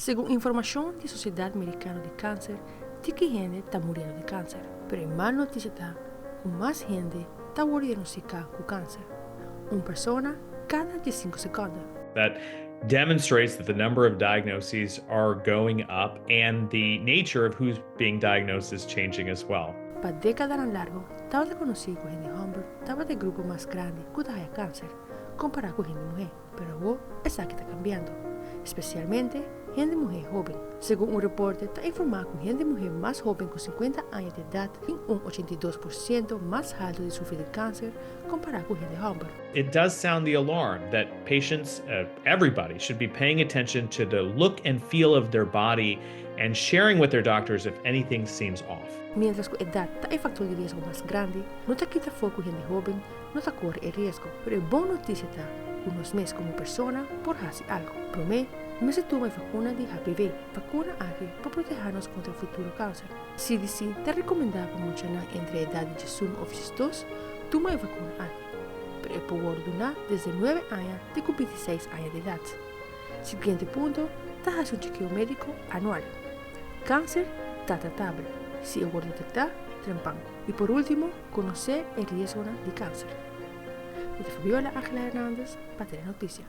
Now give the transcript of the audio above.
Según información de Sociedad Americana de Cáncer, de que gente está muriendo de cáncer. Pero en más noticia está que más gente está diagnosticada con cáncer. Una persona cada 15 segundos. That demonstrates that the number of diagnoses are going up and the nature of who's being diagnosed is changing as well. Para décadas largo, estaba reconocido que gente hombre estaba del grupo más grande que tenía cáncer, comparado con gente mujer, pero ahora está cambiando, especialmente gente mujer joven. Según un reporte, está informado que gente mujer más joven con 50 años de edad tiene un 82% más alto de sufrir de cáncer comparado con gente hombre. It does sound the alarm that patients, everybody, should be paying attention to the look and feel of their body and sharing with their doctors if anything seems off. Mientras que la edad está el factor de riesgo más grande, no te quita foco en gente joven, no te corre el riesgo. Pero es buena noticia está unos meses como persona por hacer algo. Promé, me se toma vacuna de HPV, vacuna AG para protegernos contra el futuro cáncer. CDC te recomendaba para muchos entre edad de 18 o 22, toma la vacuna AG. Pero es por ordenar desde 9 años de 26 años de edad. Siguiente punto, te hace un chequeo médico anual. Cáncer está tratable. Si el gordo detecta, trempan. Y por último, conocer el riesgo de cáncer. Esta fue Fabiola Ángela Hernández para Telenoticia.